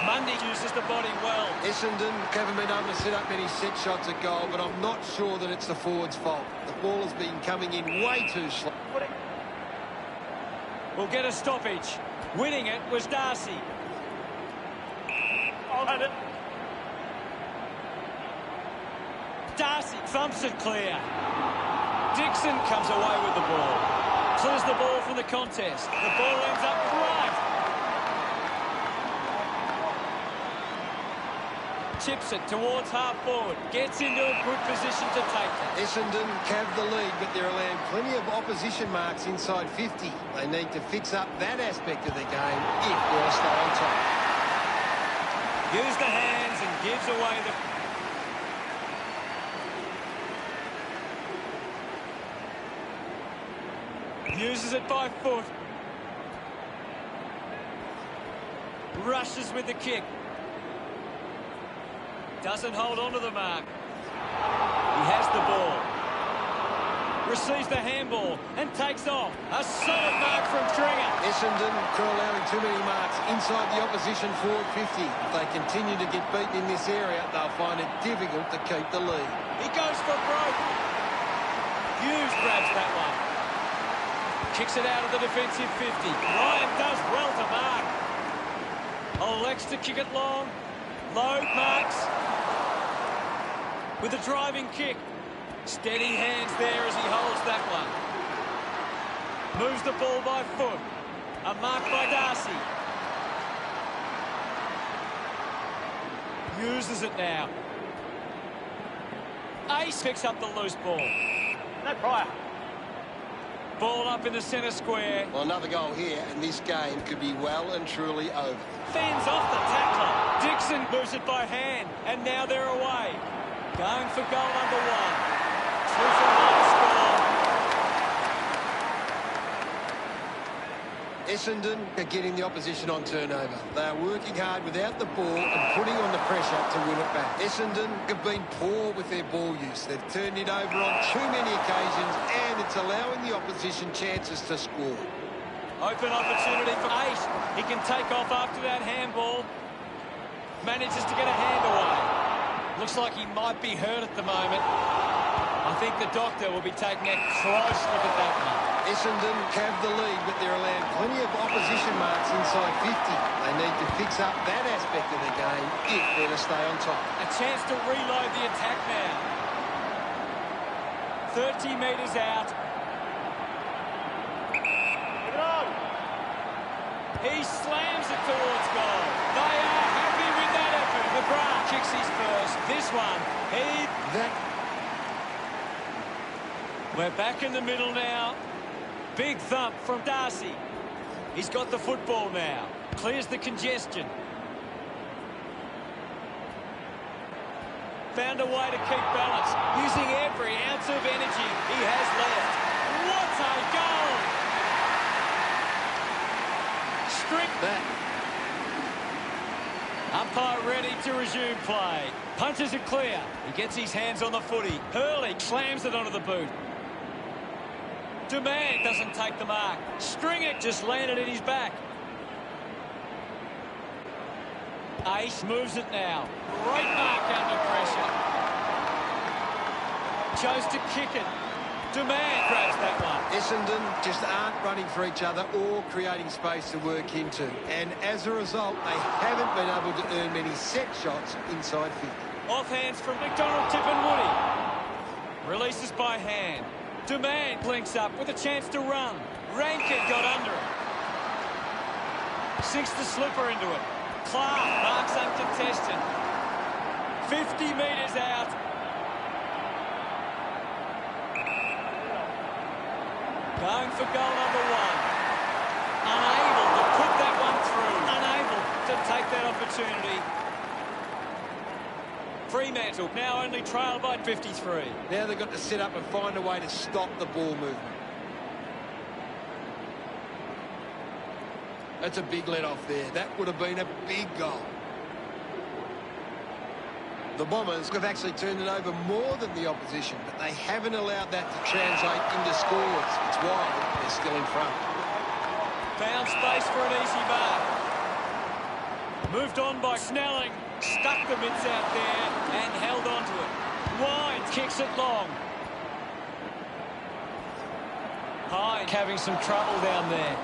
[SPEAKER 1] Mundy uses the body well.
[SPEAKER 2] Essendon haven't been able to set up many set shots at goal, but I'm not sure that it's the forwards' fault. The ball has been coming in way too slow.
[SPEAKER 1] Will get a stoppage. Winning it was Darcy.
[SPEAKER 3] I'll have it.
[SPEAKER 1] Darcy thumps it clear. Dixon comes away with the ball. Clears the ball from the contest. The ball ends up right. Chips it towards half forward. Gets into a good position to take it.
[SPEAKER 2] Essendon have the lead, but they're allowing plenty of opposition marks inside 50. They need to fix up that aspect of the game if they're to stay on top.
[SPEAKER 1] Use the hands and gives away the... Uses it by foot. Rushes with the kick. Doesn't hold on to the mark. He has the ball. Receives the handball and takes off. A solid mark from Stringer.
[SPEAKER 2] Essendon are allowing too many marks inside the opposition forward 50. If they continue to get beaten in this area, they'll find it difficult to keep the lead.
[SPEAKER 1] He goes for broke. Hughes grabs that one. Kicks it out of the defensive 50. Ryan does well to mark. Elects to kick it long. Low marks. With a driving kick. Steady hands there as he holds that one. Moves the ball by foot. A mark by Darcy. Uses it now. Ace picks up the loose ball.
[SPEAKER 3] No prior.
[SPEAKER 1] Ball up in the centre square.
[SPEAKER 2] Well, another goal here, and this game could be well and truly over.
[SPEAKER 1] Fends off the tackler. Dixon moves it by hand, and now they're away. Going for goal number one. 2 for 1 score.
[SPEAKER 2] Essendon are getting the opposition on turnover. They are working hard without the ball and putting on the pressure to win it back. Essendon have been poor with their ball use. They've turned it over on too many occasions, and it's allowing the opposition chances to score.
[SPEAKER 1] Open opportunity for Ace. He can take off after that handball. Manages to get a hand away. Looks like he might be hurt at the moment. I think the doctor will be taking a close look at that one.
[SPEAKER 2] Essendon have the lead, but they're allowing plenty of opposition marks inside 50. They need to fix up that aspect of the game if they're to stay on top.
[SPEAKER 1] A chance to reload the attack now. 30 metres out.
[SPEAKER 3] Give it on.
[SPEAKER 1] He slams it towards goal. They are happy with that effort. McGrath kicks his first. This one, We're back in the middle now. Big thump from Darcy. He's got the football now. Clears the congestion. Found a way to keep balance, using every ounce of energy he has left. What a goal! Strict that. Umpire ready to resume play. Punches it clear. He gets his hands on the footy. Hurley slams it onto the boot. Demand doesn't take the mark. Stringer just landed in his back. Ace moves it now. Great mark under pressure. Chose to kick it. Demand grabs that one.
[SPEAKER 2] Essendon just aren't running for each other or creating space to work into. And as a result, they haven't been able to earn many set shots inside 50.
[SPEAKER 1] Off hands from McDonald, Tip and Woody. Releases by hand. Demand links up with a chance to run. Rankin got under it. Sinks the slipper into it. Clark marks uncontested. 50 metres out. Going for goal number one. Unable to put that one through. Unable to take that opportunity. Fremantle now only trailed by 53.
[SPEAKER 2] Now they've got to set up and find a way to stop the ball movement. That's a big let-off there. That would have been a big goal. The Bombers have actually turned it over more than the opposition, but they haven't allowed that to translate into scores. It's why they're still in front.
[SPEAKER 1] Found space for an easy mark. Moved on by Snelling. Stuck the mitts out there and held on to it. Wines kicks it long. Hine having some trouble down there.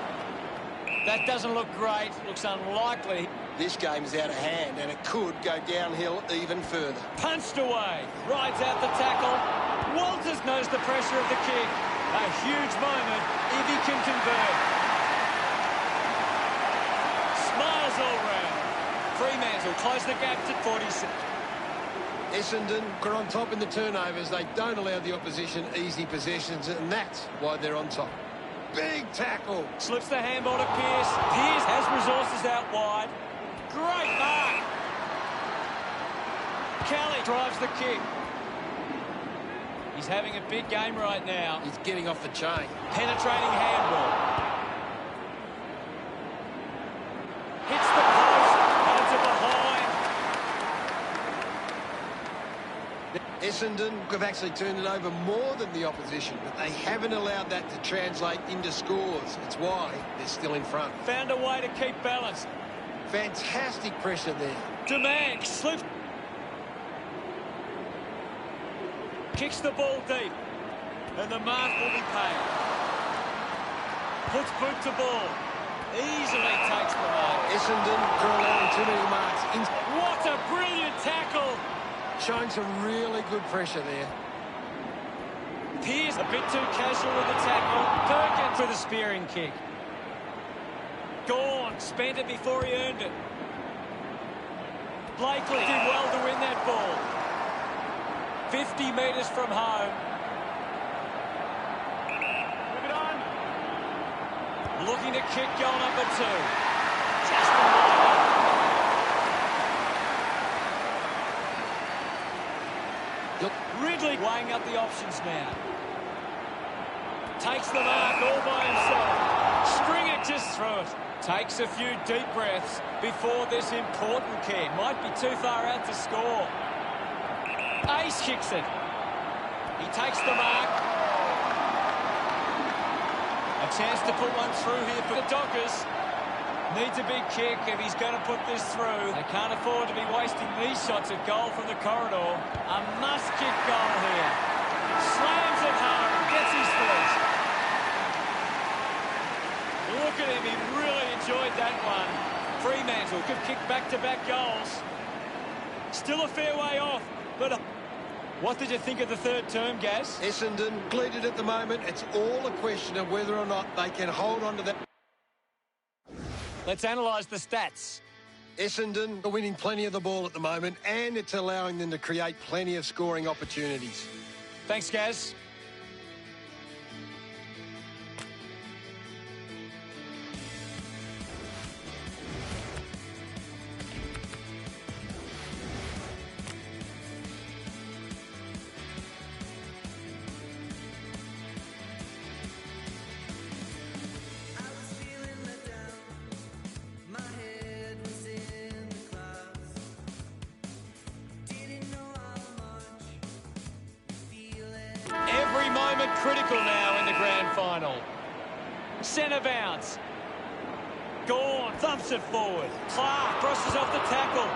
[SPEAKER 1] That doesn't look great. Looks unlikely.
[SPEAKER 2] This game is out of hand, and it could go downhill even further.
[SPEAKER 1] Punched away. Rides out the tackle. Walters knows the pressure of the kick. A huge moment if he can convert. Smiles all round. Fremantle close the gap to 46.
[SPEAKER 2] Essendon are on top in the turnovers. They don't allow the opposition easy possessions, and that's why they're on top. Big tackle.
[SPEAKER 1] Slips the handball to Pearce. Pearce has resources out wide. Great mark. Kelly drives the kick. He's having a big game right now.
[SPEAKER 2] He's getting off the chain.
[SPEAKER 1] Penetrating handball. Hits the post. Holds it behind.
[SPEAKER 2] Essendon have actually turned it over more than the opposition, but they haven't allowed that to translate into scores. It's why they're still in front.
[SPEAKER 1] Found a way to keep balance.
[SPEAKER 2] Fantastic pressure there.
[SPEAKER 1] Demang slips. Kicks the ball deep. And the mark will be paid. Puts boot to ball. Easily takes the mark.
[SPEAKER 2] Essendon for allowing too many marks.
[SPEAKER 1] What a brilliant tackle.
[SPEAKER 2] Showing some really good pressure there.
[SPEAKER 1] Pearce a bit too casual with the tackle. Perkins with a spearing kick. Gone. Spent it before he earned it. Blakely did well to win that ball. 50 metres from home.
[SPEAKER 3] Move it on.
[SPEAKER 1] Looking to kick goal number 2. Just a moment.
[SPEAKER 2] Look.
[SPEAKER 1] Ridley weighing up the options now. Takes the mark all by himself. String it just through it. Takes a few deep breaths before this important kick. Might be too far out to score. Ace kicks it. He takes the mark. A chance to put one through here for the Dockers. Needs a big kick if he's going to put this through. They can't afford to be wasting these shots at goal from the corridor. A must-kick goal here. Slams it home. Gets his first. Look at him. He really enjoyed that one. Fremantle could kick back-to-back goals. Still a fair way off, but... What did you think of the third term, Gaz?
[SPEAKER 2] Essendon leaded at the moment. It's all a question of whether or not they can hold on to that.
[SPEAKER 1] Let's analyse the stats.
[SPEAKER 2] Essendon are winning plenty of the ball at the moment, and it's allowing them to create plenty of scoring opportunities.
[SPEAKER 1] Thanks, Gaz. Moment critical now in the grand final. Centre bounce. Gorn thumps it forward. Clark crosses off the tackle.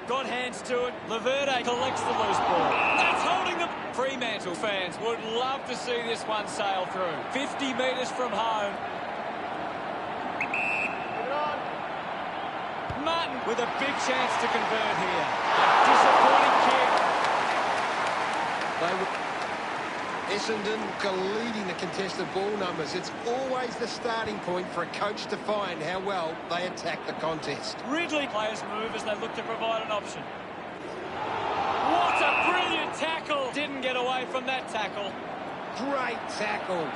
[SPEAKER 1] Got hands to it. Laverde collects the loose ball. That's holding them. Fremantle fans would love to see this one sail through. 50 metres from home.
[SPEAKER 3] Move it on.
[SPEAKER 1] Martin with a big chance to convert here. A disappointing kick.
[SPEAKER 2] Essendon are leading the contested ball numbers. It's always the starting point for a coach to find how well they attack the contest.
[SPEAKER 1] Ridley players move as they look to provide an option. What a brilliant tackle! Didn't get away from that tackle.
[SPEAKER 2] Great tackle.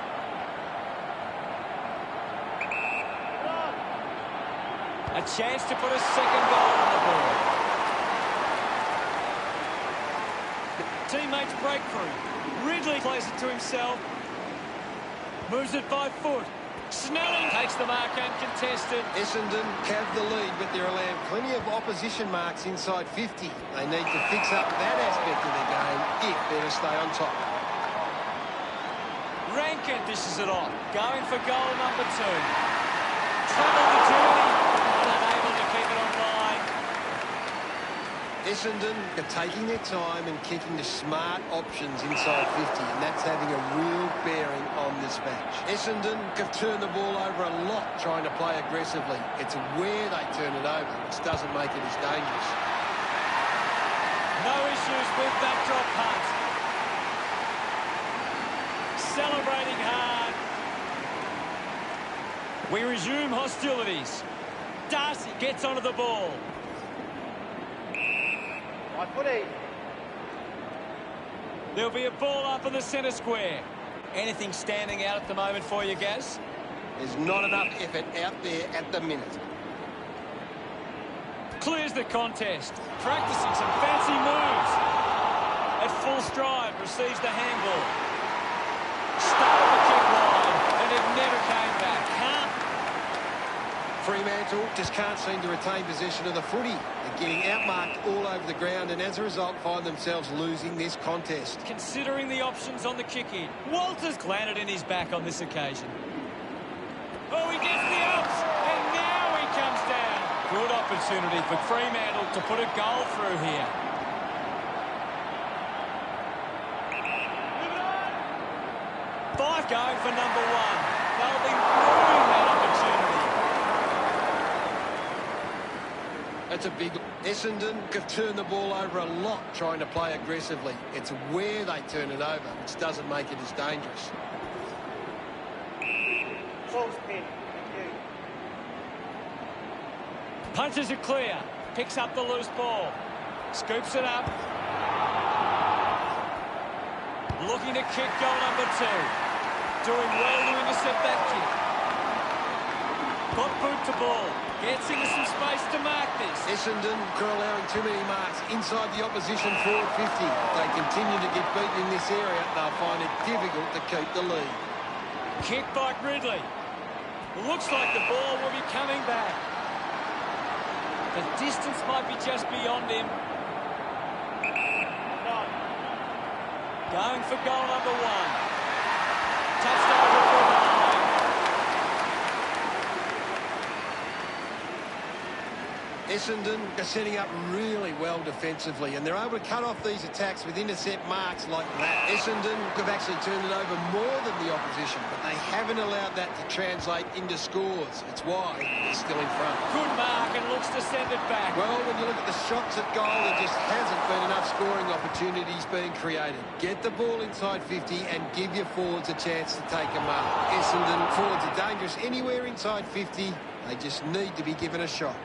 [SPEAKER 1] A chance to put a second goal on the board. Teammates breakthrough. Ridley plays it to himself. Moves it by foot. Snelling takes the mark uncontested.
[SPEAKER 2] Essendon have the lead, but they're allowing plenty of opposition marks inside 50. They need to fix up that aspect of their game if they're to stay on top.
[SPEAKER 1] Rankin dishes it off. Going for goal number 2. Trouble the journey. But unable to keep it on line.
[SPEAKER 2] Essendon are taking their time and kicking the smart options inside 50, and that's having a real bearing on this match. Essendon have turned the ball over a lot trying to play aggressively. It's where they turn it over, which doesn't make it as dangerous.
[SPEAKER 1] No issues with that drop punt. Celebrating hard. We resume hostilities. Darcy gets onto the ball.
[SPEAKER 3] Right footy.
[SPEAKER 1] There'll be a ball up in the centre square. Anything standing out at the moment for you, Gaz?
[SPEAKER 2] There's not enough effort out there at the minute.
[SPEAKER 1] Clears the contest. Practicing some fancy moves. At full stride, receives the handball. Started the kick wide, and it never came back.
[SPEAKER 2] Fremantle just can't seem to retain possession of the footy. They're getting outmarked all over the ground, and as a result find themselves losing this contest.
[SPEAKER 1] Considering the options on the kick-in, Walters landed in his back on this occasion. Oh, he gets the ups, and now he comes down. Good opportunity for Fremantle to put a goal through here. Five going for number one. They'll be ruining that opportunity.
[SPEAKER 2] That's a big... Essendon have turned the ball over a lot trying to play aggressively. It's where they turn it over, which doesn't make it as dangerous.
[SPEAKER 3] Ball's pin. Thank you.
[SPEAKER 1] Punches it clear. Picks up the loose ball. Scoops it up. Looking to kick goal number two. Doing well to intercept that kick. Got boot to ball. Gets into some space to mark this.
[SPEAKER 2] Essendon are allowing too many marks inside the opposition forward 50. If they continue to get beaten in this area, they'll find it difficult to keep the lead.
[SPEAKER 1] Kick by Ridley. Looks like the ball will be coming back. The distance might be just beyond him. Going for goal number one. Touched over for the line.
[SPEAKER 2] Essendon are setting up really well defensively, and they're able to cut off these attacks with intercept marks like that. Essendon have actually turned it over more than the opposition, but they haven't allowed that to translate into scores. It's why they're still in front.
[SPEAKER 1] Good mark and looks to send it back.
[SPEAKER 2] Well, when you look at the shots at goal, there just hasn't been enough scoring opportunities being created. Get the ball inside 50 and give your forwards a chance to take a mark. Essendon forwards are dangerous anywhere inside 50. They just need to be given a shot.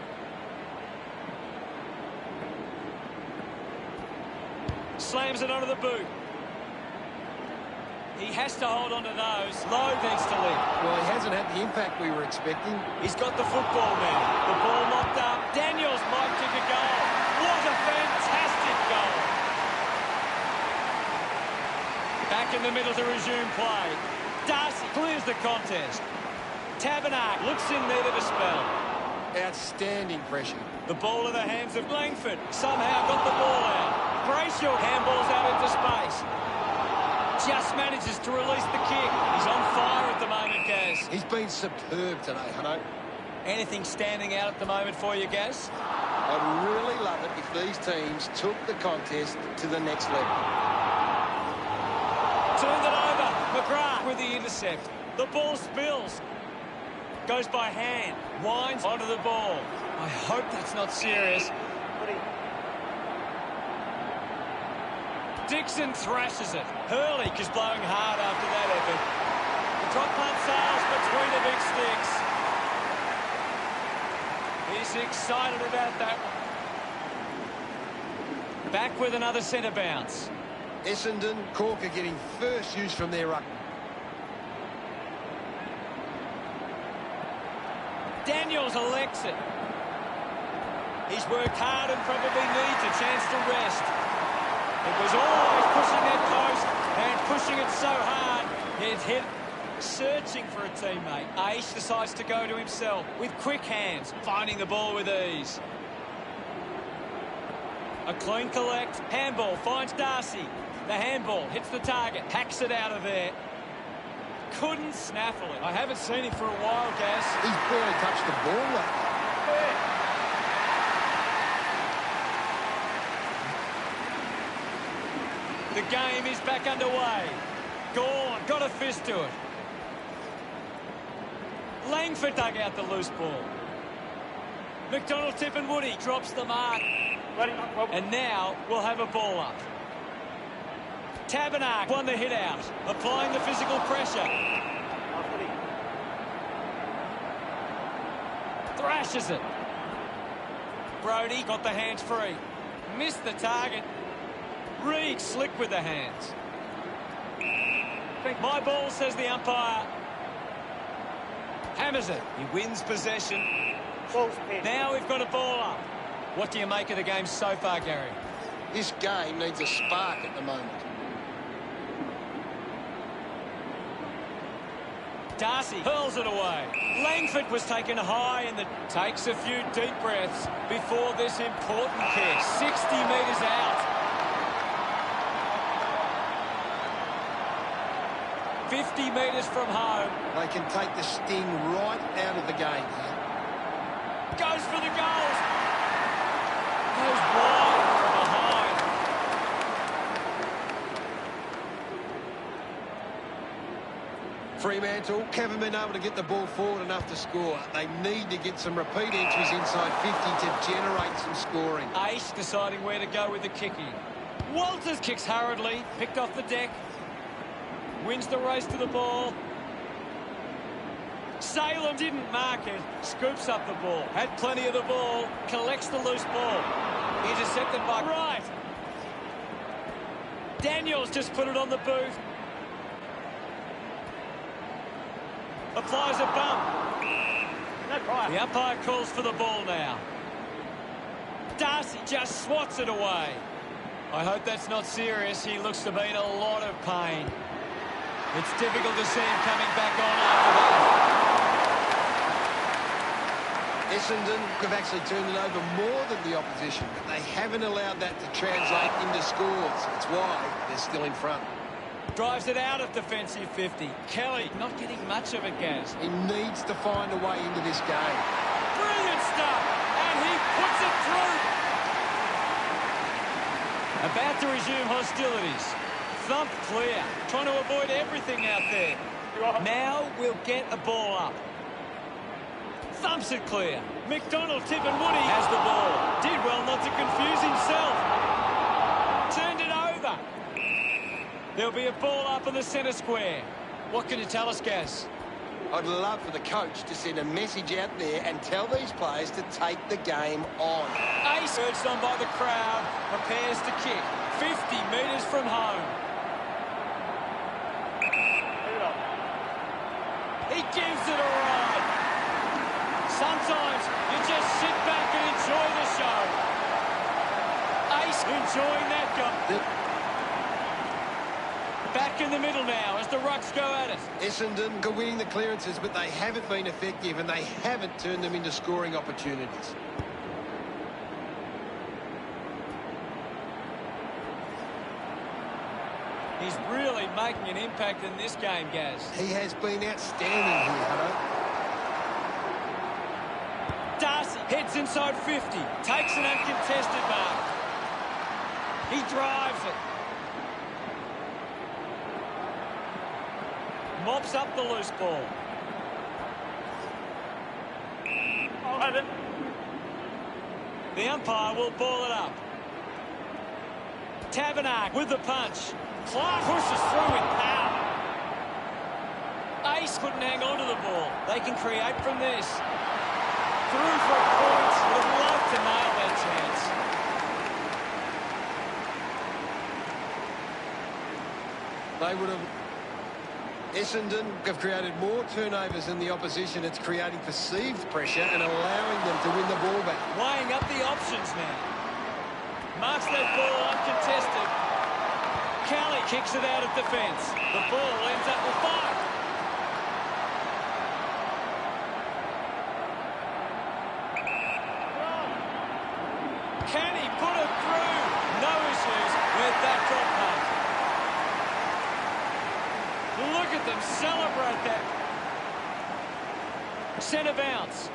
[SPEAKER 1] Slams it onto the boot. He has to hold on to those. Lowe needs to lead.
[SPEAKER 2] Well, he hasn't had the impact we were expecting.
[SPEAKER 1] He's got the football now. The ball locked up. Daniels might kick a goal. What a fantastic goal. Back in the middle to resume play. Darcy clears the contest. Tabernac looks in there to dispel.
[SPEAKER 2] Outstanding pressure.
[SPEAKER 1] The ball in the hands of Langford. Somehow got the ball out. Brayshaw handballs out into space. Just manages to release the kick. He's on fire at the moment, Gaz.
[SPEAKER 2] He's been superb today, Hutto.
[SPEAKER 1] Anything standing out at the moment for you, Gaz?
[SPEAKER 2] I'd really love it if these teams took the contest to the next level.
[SPEAKER 1] Turned it over. McGrath with the intercept. The ball spills. Goes by hand. Winds onto the ball. I hope that's not serious. Dixon thrashes it. Hurley is blowing hard after that effort. The drop punt sails between the big sticks. He's excited about that. Back with another centre bounce.
[SPEAKER 2] Essendon, Cork are getting first use from their ruck.
[SPEAKER 1] Daniels elects it. He's worked hard and probably needs a chance to rest. It was always pushing that post and pushing it so hard. It's hit, searching for a teammate. Aish decides to go to himself with quick hands, finding the ball with ease. A clean collect. Handball finds Darcy. The handball hits the target. Hacks it out of there. Couldn't snaffle it. I haven't seen him for a while, Gaz.
[SPEAKER 2] He's barely touched the ball though.
[SPEAKER 1] The game is back underway. Gone. Got a fist to it. Langford dug out the loose ball. McDonald, Tip and Woody drops the mark. And now we'll have a ball up. Tabernac won the hit out. Applying the physical pressure. Thrashes it. Brodie got the hands free. Missed the target. Reed slick with the hands. My ball, says the umpire. Hammers it. He wins possession. Now we've got a ball up. What do you make of the game so far, Gary?
[SPEAKER 2] This game needs a spark at the moment.
[SPEAKER 1] Darcy hurls it away. Langford was taken high and takes a few deep breaths before this important kick. 60 metres out. 50 metres from home.
[SPEAKER 2] They can take the sting right out of the game here.
[SPEAKER 1] Goes for the goals. Goes wide from behind.
[SPEAKER 2] Fremantle haven't been able to get the ball forward enough to score. They need to get some repeat entries inside 50 to generate some scoring.
[SPEAKER 1] Ace deciding where to go with the kicking. Walters kicks hurriedly, picked off the deck. Wins the race to the ball. Salem didn't mark it. Scoops up the ball. Had plenty of the ball. Collects the loose ball. Intercepted by Wright. Daniels just put it on the boot. Applies a bump.
[SPEAKER 3] No try.
[SPEAKER 1] The umpire calls for the ball now. Darcy just swats it away. I hope that's not serious. He looks to be in a lot of pain. It's difficult to see him coming back on after that.
[SPEAKER 2] Essendon have actually turned it over more than the opposition, but they haven't allowed that to translate into scores. That's why they're still in front.
[SPEAKER 1] Drives it out of defensive 50. Kelly not getting much of it, Gaz.
[SPEAKER 2] He needs to find a way into this game.
[SPEAKER 1] Brilliant stuff, and he puts it through. About to resume hostilities. Thump clear, trying to avoid everything out there. Now we'll get a ball up. Thumps it clear. McDonald, Tip and Woody has the ball. Did well not to confuse himself. Turned it over. There'll be a ball up in the centre square. What can you tell us, Gaz?
[SPEAKER 2] I'd love for the coach to send a message out there and tell these players to take the game on.
[SPEAKER 1] Ace urged on by the crowd, prepares to kick. 50 metres from home. He gives it a ride. Sometimes you just sit back and enjoy the show. Ace enjoying that goal. Back in the middle now as the Rucks go at it.
[SPEAKER 2] Essendon are winning the clearances, but they haven't been effective and they haven't turned them into scoring opportunities.
[SPEAKER 1] He's really making an impact in this game, Gaz.
[SPEAKER 2] He has been outstanding here, Hutto.
[SPEAKER 1] Darcy heads inside 50. Takes an uncontested mark. He drives it. Mops up the loose ball.
[SPEAKER 3] I'll have it.
[SPEAKER 1] The umpire will ball it up. Tabernac with the punch. Clark pushes through with power. Ace couldn't hang on to the ball. They can create from this. Through for a point. Would have loved to nail that chance.
[SPEAKER 2] They would have... Essendon have created more turnovers than the opposition. It's creating perceived pressure and allowing them to win the ball back.
[SPEAKER 1] Weighing up the options now. Marks that ball uncontested. Kelly kicks it out of defence. The ball ends up with 5. Can he put it through? No issues with that drop punt. Look at them celebrate that. Centre bounce.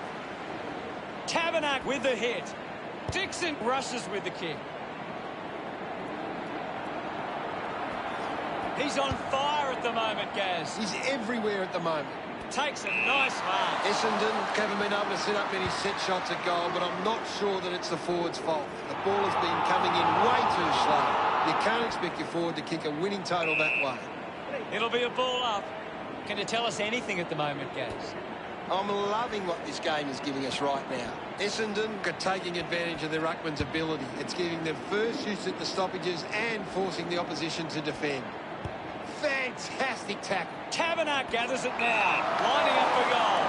[SPEAKER 1] Tabernac with the hit. Dixon rushes with the kick. He's on fire at the moment, Gaz.
[SPEAKER 2] He's everywhere at the moment.
[SPEAKER 1] Takes a nice mark.
[SPEAKER 2] Essendon haven't been able to set up many set shots at goal, but I'm not sure that it's the forward's fault. The ball has been coming in way too slow. You can't expect your forward to kick a winning total that way.
[SPEAKER 1] It'll be a ball up. Can you tell us anything at the moment, Gaz?
[SPEAKER 2] I'm loving what this game is giving us right now. Essendon are taking advantage of their ruckman's ability. It's giving them first use at the stoppages and forcing the opposition to defend. Fantastic tackle.
[SPEAKER 1] Tabernac gathers it now, lining up for goal.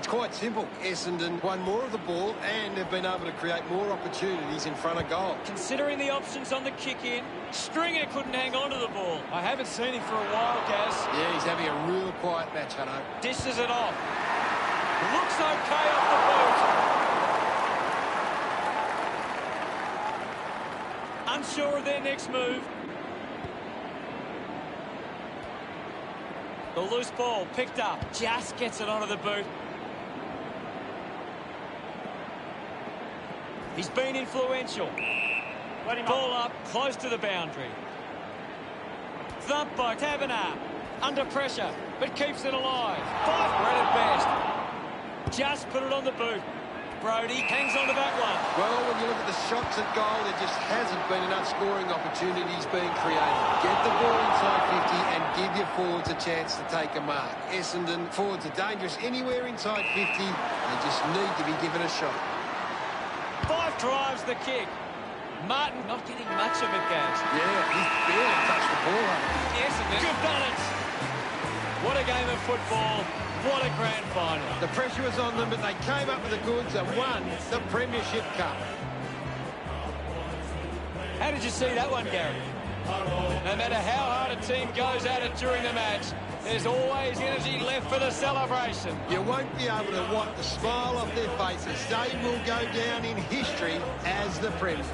[SPEAKER 2] It's quite simple. Essendon won more of the ball and have been able to create more opportunities in front of goal.
[SPEAKER 1] Considering the options on the kick-in, Stringer couldn't hang on to the ball. I haven't seen him for a while, Gaz.
[SPEAKER 2] Yeah, he's having a real quiet match, Hutto.
[SPEAKER 1] Dishes it off. Looks okay off the boot. Unsure of their next move. The loose ball picked up. Just gets it onto the boot. He's been influential. Ball up, close to the boundary. Thump by Taverner. Under pressure, but keeps it alive. 5 red at best. Just put it on the boot. Brody hangs on to that one.
[SPEAKER 2] Well, when you look at the shots at goal, there just hasn't been enough scoring opportunities being created. Get the ball inside 50 and give your forwards a chance to take a mark. Essendon forwards are dangerous anywhere inside 50. They just need to be given a shot.
[SPEAKER 1] 5 drives the kick. Martin not getting much of it, Gaz.
[SPEAKER 2] Yeah, he's barely touched the ball.
[SPEAKER 1] Essendon have done it. What a game of football. What a grand final.
[SPEAKER 2] The pressure was on them, but they came up with the goods and won the Premiership Cup.
[SPEAKER 1] How did you see that one, Gary? No matter how hard a team goes at it during the match, there's always energy left for the celebration.
[SPEAKER 2] You won't be able to wipe the smile off their faces. They will go down in history as the Premiers.